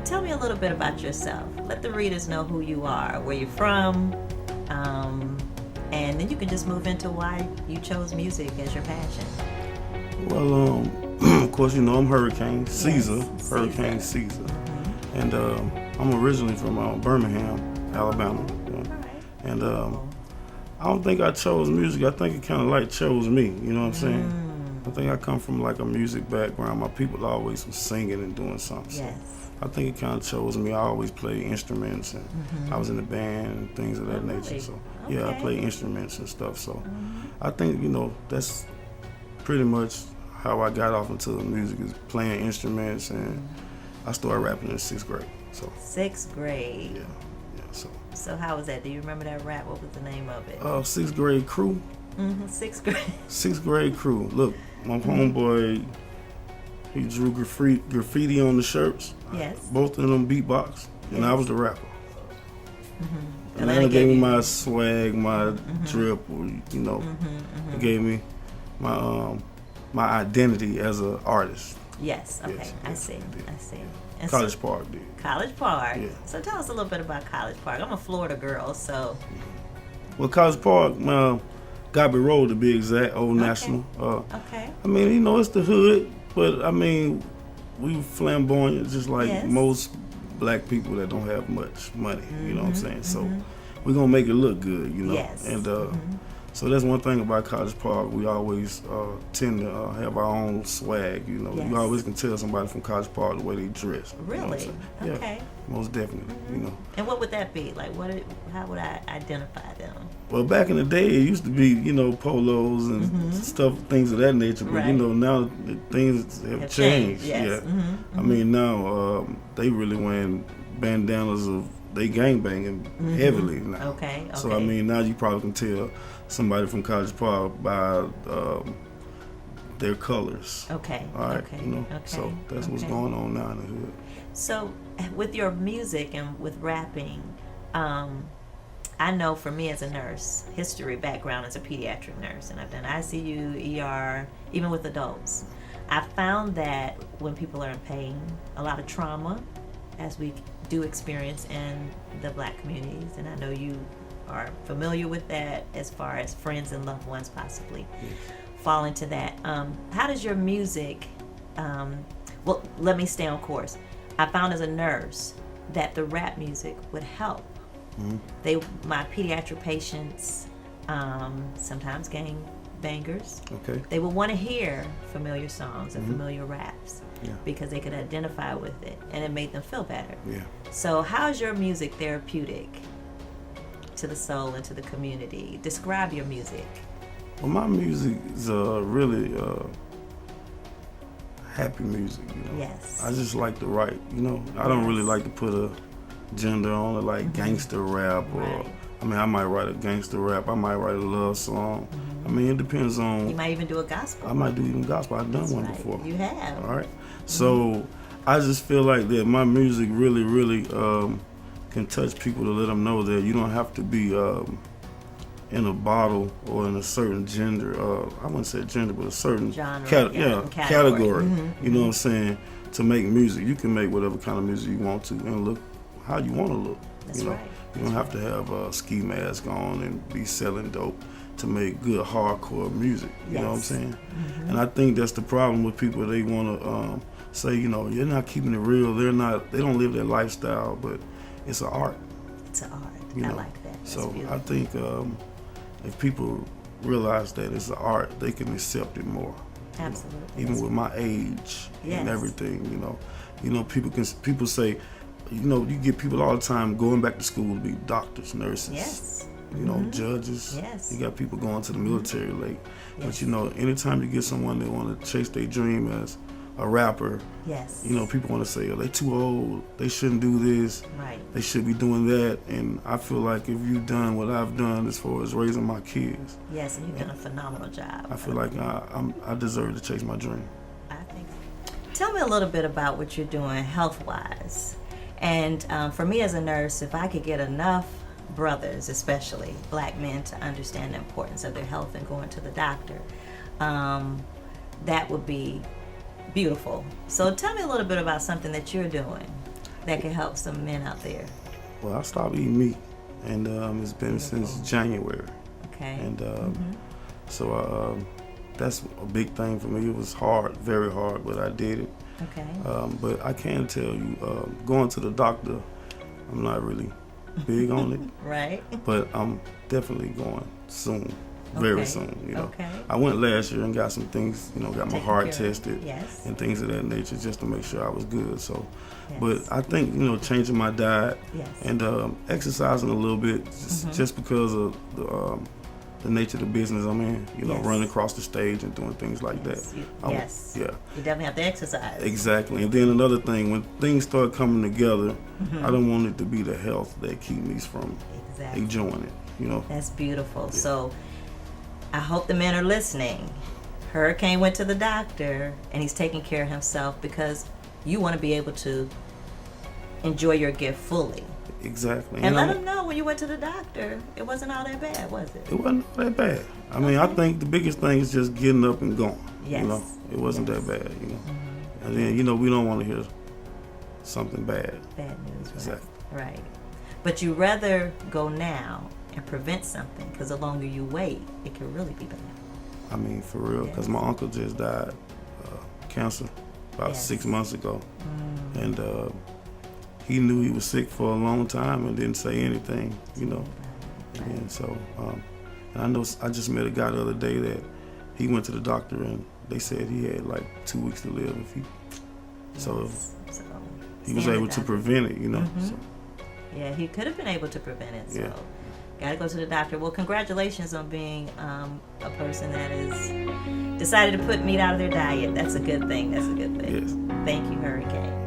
tell me a little bit about yourself. Let the readers know who you are, where you're from, and then you can just move into why you chose music as your passion. Well, of course, you know I'm Hurrucane, Caesar, Yes, Hurrucane Caesar. And I'm originally from Birmingham, Alabama. And I don't think I chose music. I think it kind of like chose me, you know what I'm saying? I think I come from like a music background. My people always was singing and doing something. So Yes. I think it kind of chose me. I always played instruments, and I was in the band and things of that nature. Really? So yeah, I Okay. play instruments and stuff. So I think, you know, that's pretty much how I got off into the music, is playing instruments, and I started rapping in 6th grade. So 6th grade. yeah. So how was that? Do you remember that rap? What was the name of it? 6th grade crew. 6th grade. 6th grade crew. Look, my homeboy, he drew graffiti on the shirts. Yes. Both of them beatbox, and I was the rapper. And Atlanta Atlanta gave me you- my swag, my drip, you know. It gave me my my identity as an artist. Yes. Okay. Yes, I yes, see. it did. I see. And College Park did. College Park. Yeah. So tell us a little bit about College Park. I'm a Florida girl, so Well, College Park, Gobby Road to be exact, Old National. okay. I mean, you know, it's the hood, but I mean, we flamboyant just like Yes. most black people that don't have much money, you know what I'm saying? So we're gonna make it look good, you know? Yes. And so that's one thing about College Park. We always tend to have our own swag, you know? Yes. You always can tell somebody from College Park the way they dress. You know what I'm Really? saying? Okay. Yeah, most definitely, you know? And what would that be? Like, how would I identify them? Well, back in the day, it used to be, you know, polos and stuff, things of that nature. But, Right. you know, now things have changed. Yes. Yeah. I mean, now they really wearing bandanas of, they gangbanging heavily now. Okay. So, I mean, now you probably can tell somebody from College Park by their colors. Okay. All right. Okay. You know, Okay. so that's what's Okay. going on now in the hood. So, with your music and with rapping, I know for me as a nurse, history background as a pediatric nurse, and I've done ICU, ER, even with adults. I found that when people are in pain, a lot of trauma, as we do experience in the black communities, and I know you are familiar with that as far as friends and loved ones possibly fall into that. How does your music, well, let me stay on course. I found as a nurse that the rap music would help. My pediatric patients, sometimes gang bangers, Okay. they would want to hear familiar songs and familiar raps Yeah. because they could identify with it and it made them feel better. Yeah. So how's your music therapeutic to the soul and to the community? Describe your music. Well, my music is really happy music, you know. Yes. I just like to write, you know. I don't really like to put a gender on it, like gangster rap, or Right. I mean, I might write a gangster rap, I might write a love song. I mean, it depends on. You might even do a gospel. I might do even gospel. I've done That's one right. before. You have. All right. So I just feel like that my music really, really can touch people to let them know that you don't have to be in a bottle or in a certain gender. I wouldn't say gender, but a certain Genre, category. category. You know what I'm saying? To make music, you can make whatever kind of music you want to and look how you want to look. That's you know, right. you don't have to have a ski mask on and be selling dope to make good hardcore music. You know what I'm Yes. saying? And I think that's the problem with people. They want to say, you know, you're not keeping it real. They don't live their lifestyle, but it's an art. It's an art. You I know? like that. That's So beautiful. I think if people realize that it's an art, they can accept it more. Absolutely. Even with my age Yes. and everything, you know, people say, you know, you get people all the time going back to school to be doctors, nurses, Yes. you know, judges. Yes. You got people going to the military late. Yes. But you know, anytime you get someone that want to chase their dream as a rapper, Yes. you know, people want to say, oh, they too old, they shouldn't do this, Right. they should be doing that. And I feel like if you've done what I've done as far as raising my kids, Yes, and you've done a phenomenal job. I feel like I deserve to chase my dream. I think so. Tell me a little bit about what you're doing health-wise. And for me as a nurse, if I could get enough brothers, especially black men, to understand the importance of their health and going to the doctor, that would be beautiful. So tell me a little bit about something that you're doing. that could help some men out there? Well, I stopped eating meat, and it's been since January. Okay. And so that's a big thing for me. It was hard, very hard, but I did it. Okay. But I can tell you, going to the doctor, I'm not really big on it. Right. But I'm definitely going soon, very soon. You know, Okay. I went last year and got some things. You know, got my Taken heart care of. tested Yes. and things of that nature, just to make sure I was good. So, Yes. but I think changing my diet Yes. and exercising a little bit, just because of the nature of the business I'm in. Yes. Running across the stage and doing things like Yes. that. Yes. Yeah. You definitely have to exercise. Exactly. And then another thing, when things start coming together, I don't want it to be the health that keep me from Exactly. enjoying it. That's beautiful. So I hope the men are listening. Hurrucane went to the doctor and he's taking care of himself because you want to be able to enjoy your gift fully. Exactly. And let him know when you went to the doctor, it wasn't all that bad, was it? It wasn't that bad. I mean, I think the biggest thing is just getting up and going. Yes. It wasn't Yes. that bad. And then we don't want to hear something bad. Bad news, right? Exactly. Right. But you rather go now and prevent something because the longer you wait, it can really be bad. I mean, for real, because my uncle just died, cancer, about Yes. 6 months ago. And he knew he was sick for a long time and didn't say anything, And so, and I know I just met a guy the other day that he went to the doctor and they said he had like 2 weeks to live. So he was able to prevent it, So. Yeah, he could have been able to prevent it. So, Yeah. got to go to the doctor. Well, congratulations on being a person that has decided to put meat out of their diet. That's a good thing. That's a good thing. Yes. Thank you, Hurrucane.